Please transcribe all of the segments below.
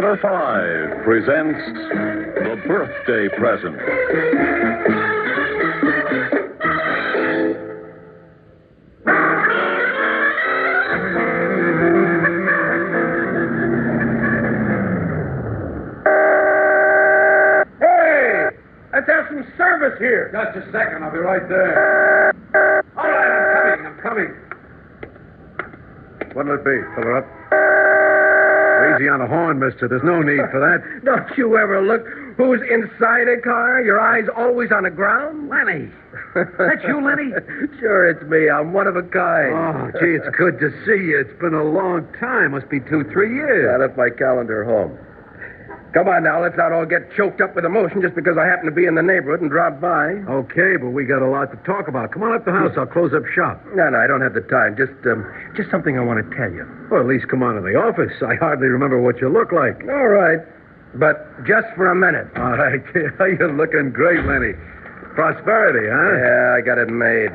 ep205 presents The Birthday Present. Let's have some service here. Just a second, I'll be right there. All right, I'm coming. What'll it be? Fill her up. Easy on the horn, mister. There's no need for that. Don't you ever look who's inside a car? Your eyes always on the ground? Lenny. That's you, Lenny? Sure, it's me. I'm one of a kind. Oh, gee, it's good to see you. It's been a long time. Must be 2-3 years. I left my calendar home. Come on now, let's not all get choked up with emotion just because I happen to be in the neighborhood and drop by. Okay, but we got a lot to talk about. Come on up the house. I'll close up shop. No, I don't have the time. Just something I want to tell you. Well, at least come on to the office. I hardly remember what you look like. All right, but just for a minute. All right. You're looking great, Lenny. Prosperity, huh? Yeah, I got it made.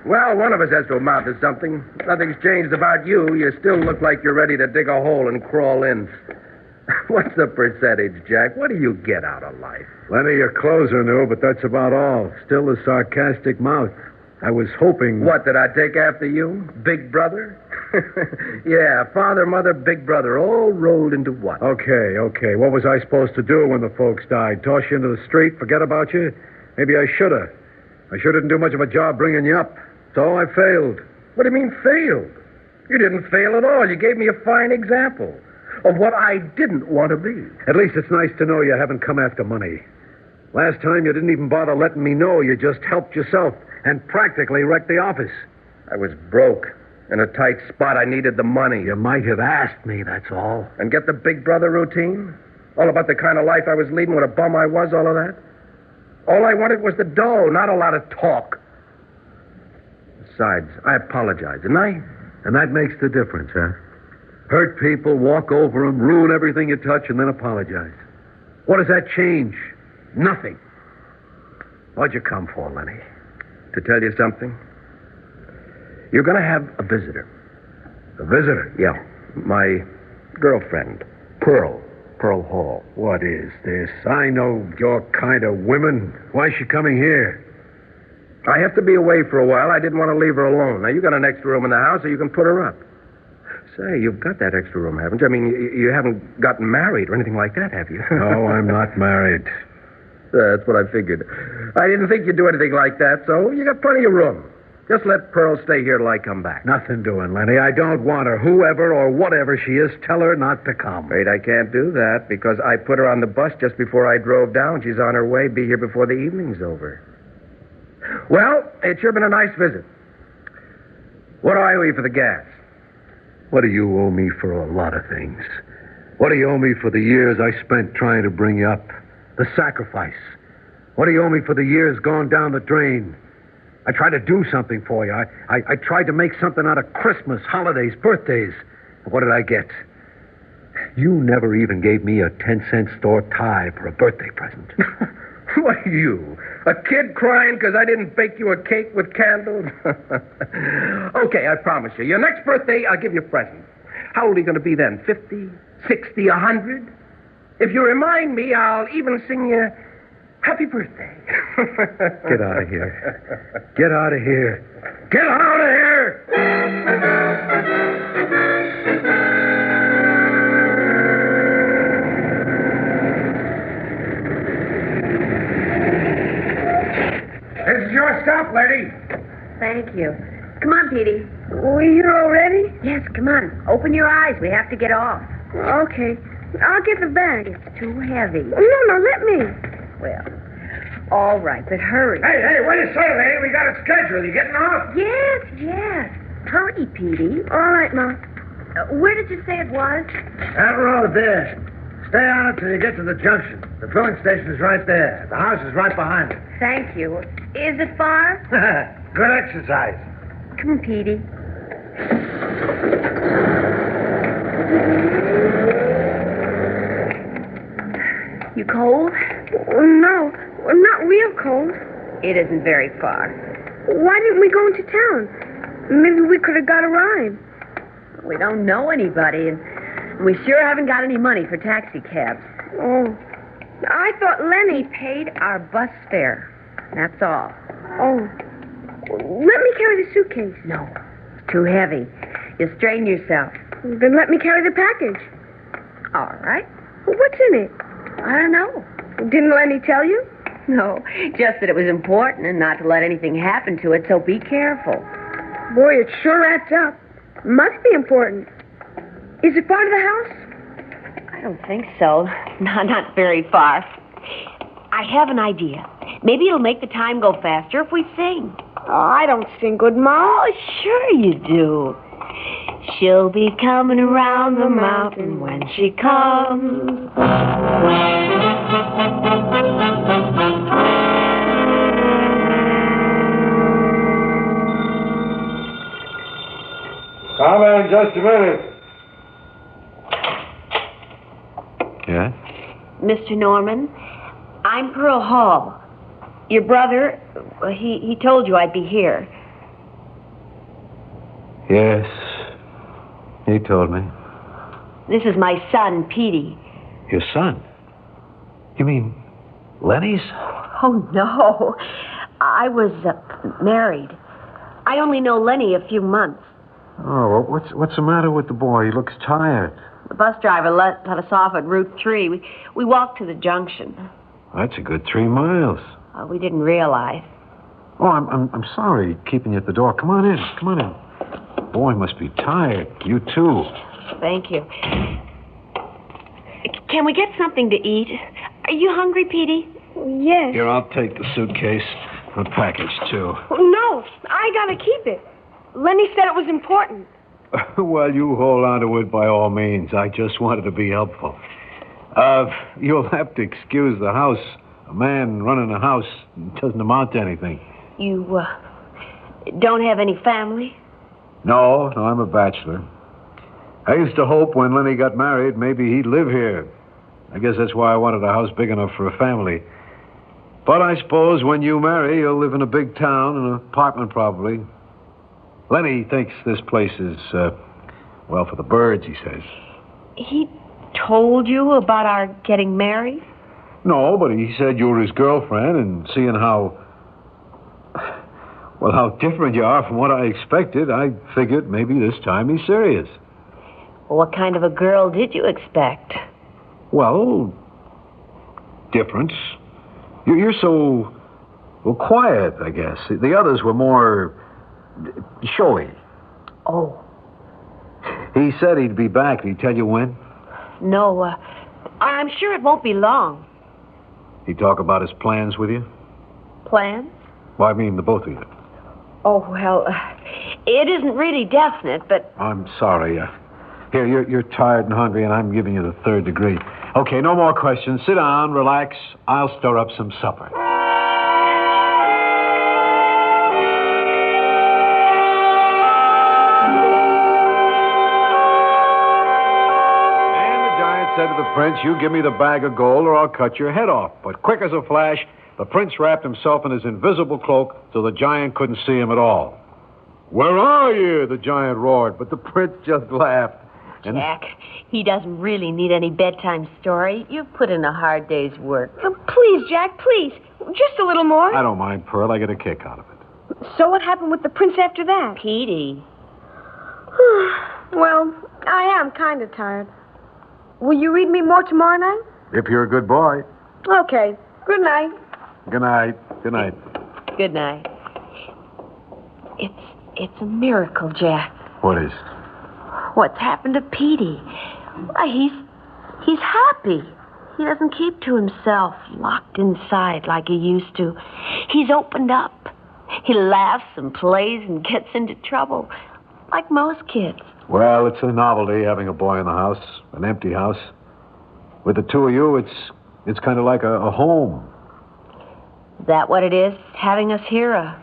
Well, one of us has to amount to something. Nothing's changed about you. You still look like you're ready to dig a hole and crawl in. What's the percentage, Jack? What do you get out of life? Lenny, your clothes are new, but that's about all. Still a sarcastic mouth. I was hoping... What, did I take after you? Big brother? Yeah, father, mother, big brother, all rolled into one. Okay. What was I supposed to do when the folks died? Toss you into the street, forget about you? Maybe I should have. I sure didn't do much of a job bringing you up. So I failed. What do you mean, failed? You didn't fail at all. You gave me a fine example of what I didn't want to be. At least it's nice to know you haven't come after money. Last time you didn't even bother letting me know. You just helped yourself and practically wrecked the office. I was broke. In a tight spot, I needed the money. You might have asked me, that's all. And get the big brother routine? All about the kind of life I was leading, what a bum I was, all of that? All I wanted was the dough, not a lot of talk. Besides, I apologize, didn't I? And that makes the difference, huh? Hurt people, walk over them, ruin everything you touch, and then apologize. What does that change? Nothing. What'd you come for, Lenny? To tell you something? You're going to have a visitor. A visitor? Yeah. My girlfriend, Pearl Hall. What is this? I know your kind of women. Why is she coming here? I have to be away for a while. I didn't want to leave her alone. Now, you got an extra room in the house, so you can put her up. Say, you've got that extra room, haven't you? I mean, you haven't gotten married or anything like that, have you? No, I'm not married. That's what I figured. I didn't think you'd do anything like that, so you got plenty of room. Just let Pearl stay here till I come back. Nothing doing, Lenny. I don't want her. Whoever or whatever she is, tell her not to come. Wait, I can't do that because I put her on the bus just before I drove down. She's on her way. Be here before the evening's over. Well, it's sure been a nice visit. What do I owe you for the gas? What do you owe me for a lot of things? What do you owe me for the years I spent trying to bring you up? The sacrifice. What do you owe me for the years gone down the drain? I tried to do something for you. I tried to make something out of Christmas, holidays, birthdays. But what did I get? You never even gave me a 10-cent store tie for a birthday present. What are you? A kid crying because I didn't bake you a cake with candles? Okay, I promise you. Your next birthday, I'll give you a present. How old are you going to be then? 50, 60, 100? If you remind me, I'll even sing you happy birthday. Get out of here. Get out of here. Get out of here! This is your stop, lady. Thank you. Come on, Petey. We here already? Yes, come on. Open your eyes. We have to get off. Okay. I'll get the bag. It's too heavy. No, let me. Well, all right, but hurry. Hey, what do you say, lady? We got a schedule. You getting off? Yes. Hurry, Petey. All right, Ma. Where did you say it was? That road there. Stay on it till you get to the junction. The filling station is right there. The house is right behind it. Thank you. Is it far? Good exercise. Come on, Petey. You cold? No, I'm not real cold. It isn't very far. Why didn't we go into town? Maybe we could have got a ride. We don't know anybody, and We sure haven't got any money for taxi cabs. Oh. I thought He Lenny... paid our bus fare. That's all. Oh. Let me carry the suitcase. No, it's too heavy. You'll strain yourself. Then let me carry the package. All right. What's in it? I don't know. Didn't Lenny tell you? No, just that it was important and not to let anything happen to it, so be careful. Boy, it sure wrapped up. Must be important. Is it part of the house? I don't think so. Not very far. I have an idea. Maybe it'll make the time go faster if we sing. Oh, I don't sing good, Ma. Oh, sure you do. She'll be coming around the mountain when she comes. Come in just a minute. Yeah? Mr. Norman, I'm Pearl Hall. Your brother, he told you I'd be here. Yes. He told me. This is my son, Petey. Your son? You mean Lenny's? Oh, no. I was married. I only know Lenny a few months. Oh, well, what's the matter with the boy? He looks tired. The bus driver let us off at Route 3. We walked to the junction. That's a good 3 miles. We didn't realize. Oh, I'm sorry keeping you at the door. Come on in. Come on in. The boy must be tired. You too. Thank you. Can we get something to eat? Are you hungry, Petey? Yes. Here, I'll take the suitcase. The package, too. No, I gotta keep it. Lenny said it was important. Well, you hold on to it by all means. I just wanted to be helpful. You'll have to excuse the house. A man running a house doesn't amount to anything. You, don't have any family? No, I'm a bachelor. I used to hope when Lenny got married, maybe he'd live here. I guess that's why I wanted a house big enough for a family. But I suppose when you marry, you'll live in a big town, in an apartment probably. Lenny thinks this place is, well, for the birds, he says. He told you about our getting married? No, but he said you were his girlfriend, and seeing how different you are from what I expected, I figured maybe this time he's serious. Well, what kind of a girl did you expect? Well, different. You're so, well, quiet, I guess. The others were more showy. Oh. He said he'd be back. Did he tell you when? No, I'm sure it won't be long. He talk about his plans with you? Plans? Well, I mean the both of you. Oh, well, it isn't really definite, but... I'm sorry. Here, you're tired and hungry, and I'm giving you the 3rd degree. Okay, no more questions. Sit down, relax. I'll stir up some supper. Said to the prince, you give me the bag of gold or I'll cut your head off. But quick as a flash, the prince wrapped himself in his invisible cloak so the giant couldn't see him at all. Where are you? The giant roared, but the prince just laughed. And Jack, he doesn't really need any bedtime story. You've put in a hard day's work. Please, Jack, please. Just a little more. I don't mind, Pearl. I get a kick out of it. So what happened with the prince after that? Petey. Well, I am kind of tired. Will you read me more tomorrow night? If you're a good boy. Okay. Good night. Good night. Good night. Good night. It's a miracle, Jack. What is? What's happened to Petey? Why, he's happy. He doesn't keep to himself, locked inside like he used to. He's opened up. He laughs and plays and gets into trouble, like most kids. Well, it's a novelty having a boy in the house, an empty house. With the two of you, it's kind of like a home. Is that what it is, having us here, a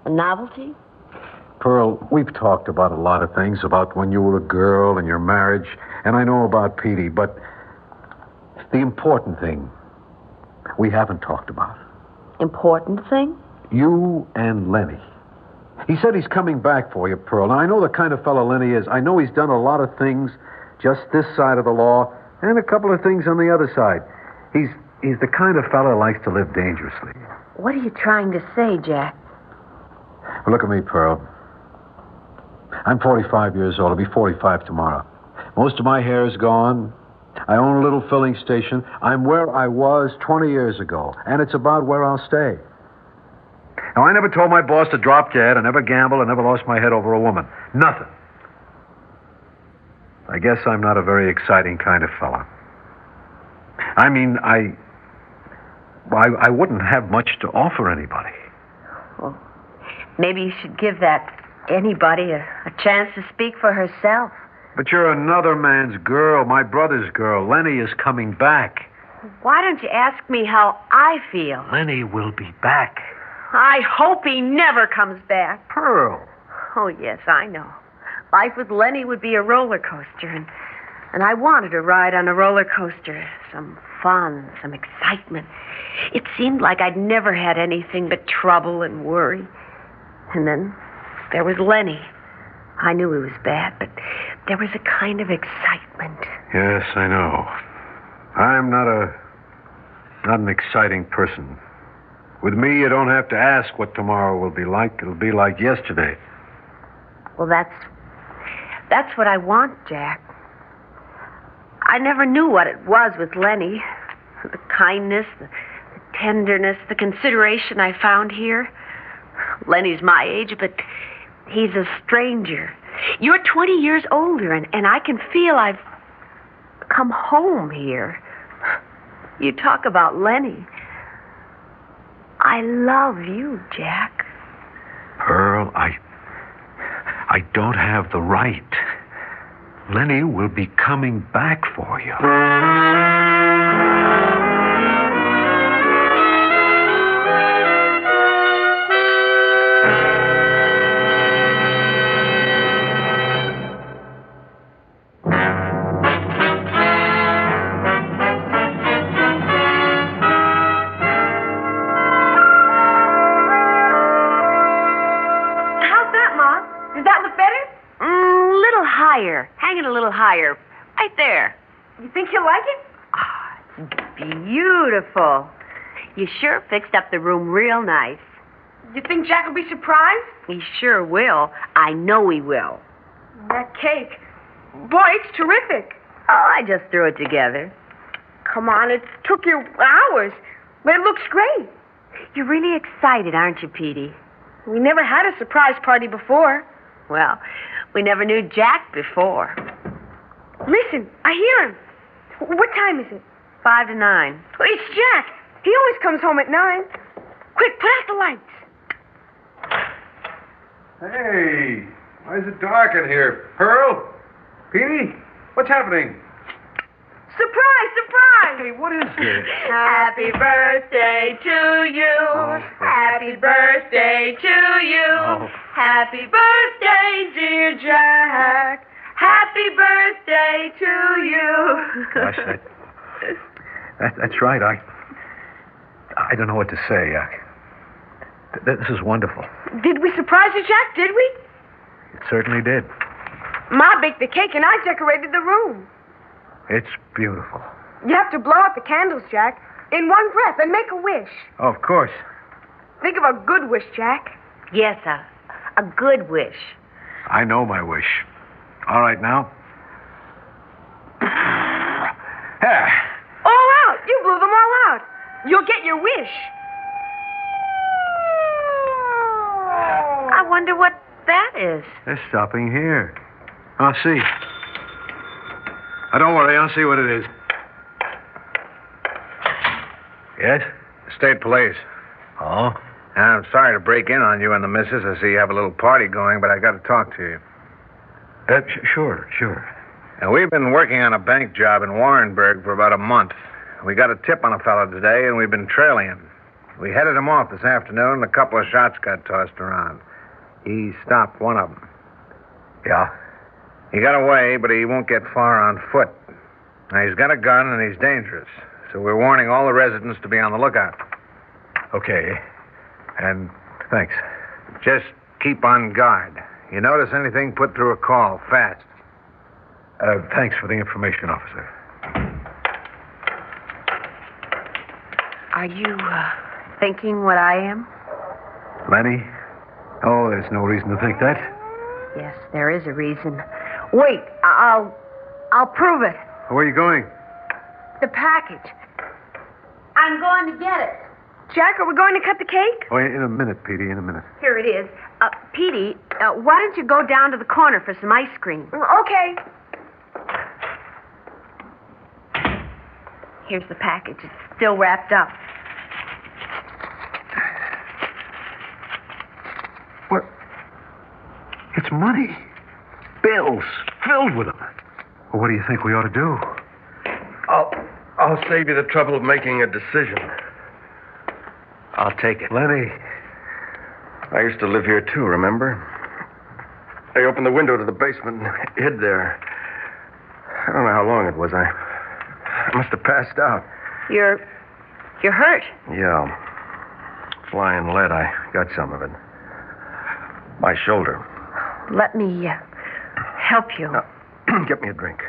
novelty? Pearl, we've talked about a lot of things, about when you were a girl and your marriage, and I know about Petey, but the important thing we haven't talked about. Important thing? You and Lenny. He said he's coming back for you, Pearl. Now, I know the kind of fellow Lenny is. I know he's done a lot of things just this side of the law and a couple of things on the other side. He's the kind of fellow who likes to live dangerously. What are you trying to say, Jack? Well, look at me, Pearl. I'm 45 years old. I'll be 45 tomorrow. Most of my hair is gone. I own a little filling station. I'm where I was 20 years ago, and it's about where I'll stay. Now, I never told my boss to drop dead. I never gambled. I never lost my head over a woman. Nothing. I guess I'm not a very exciting kind of fella. I mean, I wouldn't have much to offer anybody. Well, maybe you should give that anybody a chance to speak for herself. But you're another man's girl, my brother's girl. Lenny is coming back. Why don't you ask me how I feel? Lenny will be back. I hope he never comes back. Pearl. Oh, yes, I know. Life with Lenny would be a roller coaster, and I wanted to ride on a roller coaster. Some fun, some excitement. It seemed like I'd never had anything but trouble and worry. And then there was Lenny. I knew he was bad, but there was a kind of excitement. Yes, I know. I'm not an exciting person. With me, you don't have to ask what tomorrow will be like. It'll be like yesterday. Well, that's what I want, Jack. I never knew what it was with Lenny. The kindness, the tenderness, the consideration I found here. Lenny's my age, but he's a stranger. You're 20 years older, and I can feel I've come home here. You talk about Lenny. I love you, Jack. Pearl, I don't have the right. Lenny will be coming back for you. Hanging a little higher. Right there. You think he'll like it? Ah, it's beautiful. You sure fixed up the room real nice. You think Jack will be surprised? He sure will. I know he will. That cake. Boy, it's terrific. Oh, I just threw it together. Come on, it took you hours. But it looks great. You're really excited, aren't you, Petey? We never had a surprise party before. Well, we never knew Jack before. Listen, I hear him. What time is it? 5 to 9. It's Jack. He always comes home at 9. Quick, put out the lights. Hey, why is it dark in here? Pearl? Petey? What's happening? Surprise, surprise! Hey, what is this? Happy birthday to you. Happy birthday to you. Happy birthday, dear Jack. Happy birthday to you. Gosh, that's right. I don't know what to say. This is wonderful. Did we surprise you, Jack? Did we? It certainly did. Ma baked the cake and I decorated the room. It's beautiful. You have to blow out the candles, Jack, in one breath and make a wish. Oh, of course. Think of a good wish, Jack. Yes, a good wish. I know my wish. All right, now. All out. You blew them all out. You'll get your wish. I wonder what that is. They're stopping here. I'll see. Don't worry, I'll see what it is. Yes? State police. Oh? I'm sorry to break in on you and the missus. I see you have a little party going, but I got to talk to you. Sure. Now, we've been working on a bank job in Warrenburg for about a month. We got a tip on a fellow today, and we've been trailing him. We headed him off this afternoon, and a couple of shots got tossed around. He stopped one of them. Yeah? He got away, but he won't get far on foot. Now, he's got a gun, and he's dangerous. So we're warning all the residents to be on the lookout. Okay. And thanks. Just keep on guard. You notice anything, put through a call, fast. Thanks for the information, officer. Are you, thinking what I am? Lenny? Oh, there's no reason to think that. Yes, there is a reason. Wait, I'll prove it. Where are you going? The package. I'm going to get it. Jack, are we going to cut the cake? Oh, in a minute, Petey, in a minute. Here it is. Petey, why don't you go down to the corner for some ice cream? Okay. Here's the package. It's still wrapped up. What? It's money. Bills. Filled with them. Well, what do you think we ought to do? I'll save you the trouble of making a decision. I'll take it. Lenny. I used to live here, too, remember? I opened the window to the basement and hid there. I don't know how long it was. I must have passed out. You're hurt. Yeah. Flying lead, I got some of it. My shoulder. Let me help you. Now, get me a drink.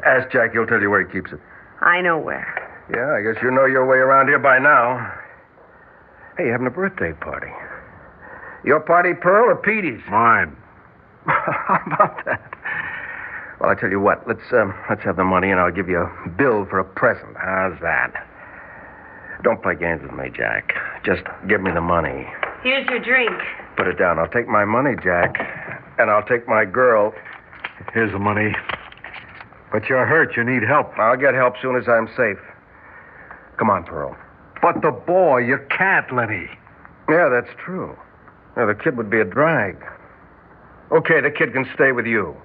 Ask Jack, he'll tell you where he keeps it. I know where. Yeah, I guess you know your way around here by now. Hey, you having a birthday party? Your party, Pearl, or Petey's? Mine. How about that? Well, I tell you what, let's have the money and I'll give you a bill for a present. How's that? Don't play games with me, Jack. Just give me the money. Here's your drink. Put it down. I'll take my money, Jack. And I'll take my girl. Here's the money. But you're hurt. You need help. I'll get help soon as I'm safe. Come on, Pearl. But the boy, you can't, Lenny. Yeah, that's true. Yeah, the kid would be a drag. Okay, the kid can stay with you.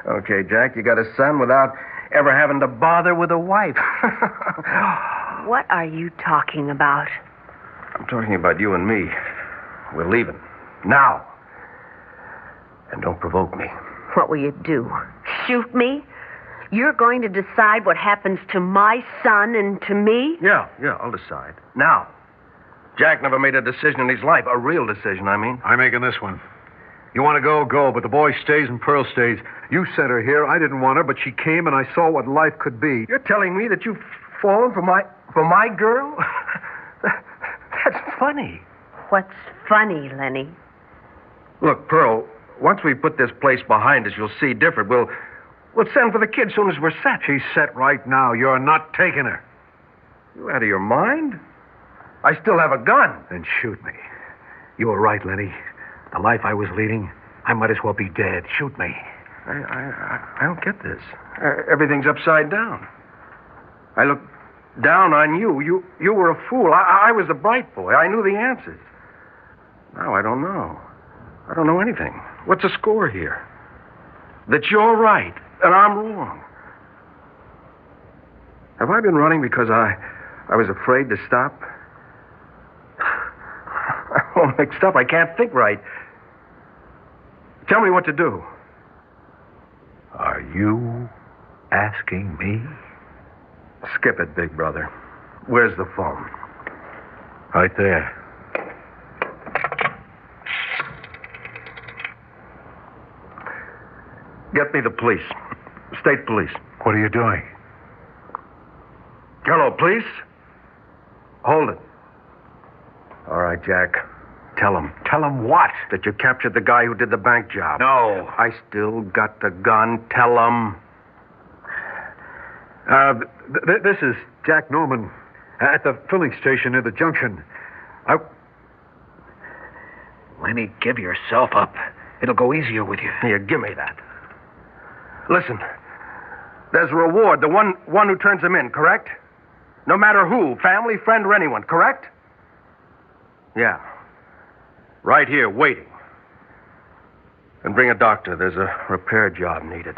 Okay, Jack, you got a son without ever having to bother with a wife. What are you talking about? I'm talking about you and me. We're leaving. Now. And don't provoke me. What will you do? Shoot me? You're going to decide what happens to my son and to me? Yeah, I'll decide. Now. Jack never made a decision in his life. A real decision, I mean. I'm making this one. You want to go, go, but the boy stays and Pearl stays. You sent her here. I didn't want her, but she came and I saw what life could be. You're telling me that you've fallen for my girl? That's funny. What's funny, Lenny? Look, Pearl, once we put this place behind us, you'll see different. We'll send for the kid as soon as we're set. She's set right now. You're not taking her. You out of your mind? I still have a gun. Then shoot me. You were right, Lenny. The life I was leading, I might as well be dead. Shoot me. I don't get this. Everything's upside down. I look down on you. You were a fool. I was the bright boy. I knew the answers. Now I don't know. I don't know anything. What's the score here? That you're right and I'm wrong. Have I been running because I was afraid to stop? I'm all mixed up. I can't think right. Tell me what to do. Are you asking me? Skip it, big brother. Where's the phone? Right there. Get me the police. State police. What are you doing? Hello, police? Hold it. All right, Jack. Tell them. Tell him what? That you captured the guy who did the bank job. No. I still got the gun. Tell them. This is Jack Norman at the filling station near the junction. Lenny, give yourself up. It'll go easier with you. Here, give me that. Listen, there's a reward. The one who turns them in, correct? No matter who, family, friend, or anyone, correct? Yeah. Right here, waiting. And bring a doctor. There's a repair job needed.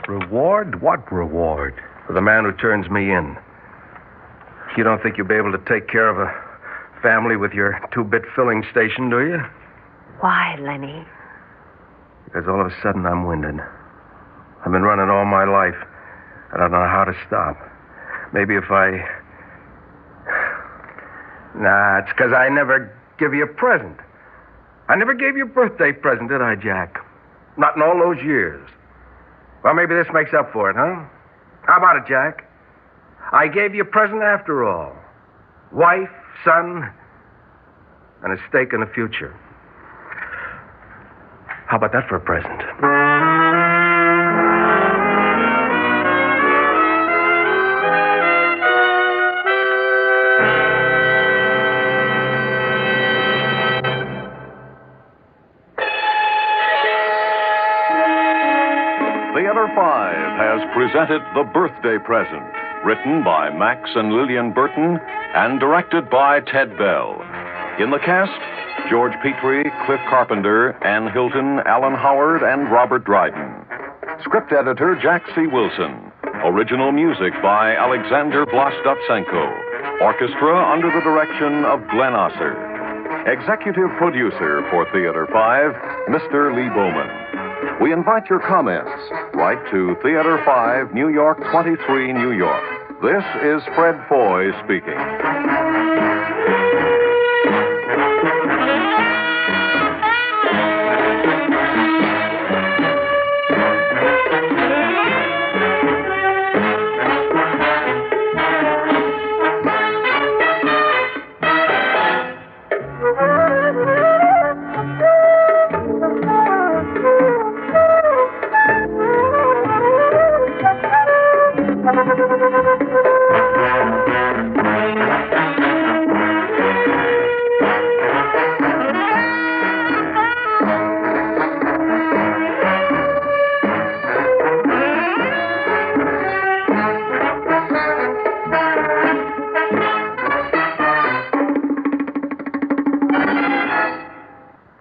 Reward? What reward? For the man who turns me in. You don't think you'll be able to take care of a family with your 2-bit filling station, do you? Why, Lenny? Because all of a sudden I'm winded. I've been running all my life. I don't know how to stop. Maybe if I... Nah, it's because I never give you a present. I never gave you a birthday present, did I, Jack? Not in all those years. Well, maybe this makes up for it, huh? How about it, Jack? I gave you a present after all. Wife, son, and a stake in the future. How about that for a present? Theater 5 has presented The Birthday Present, written by Max and Lillian Burton and directed by Ted Bell. In the cast, George Petrie, Cliff Carpenter, Ann Hilton, Alan Howard, and Robert Dryden. Script editor Jack C. Wilson. Original music by Alexander Vlastotsenko. Orchestra under the direction of Glenn Osser. Executive producer for Theater 5, Mr. Lee Bowman. We invite your comments. Write to Theater 5, New York 23, New York. This is Fred Foy speaking.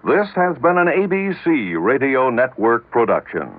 This has been an ABC Radio Network production.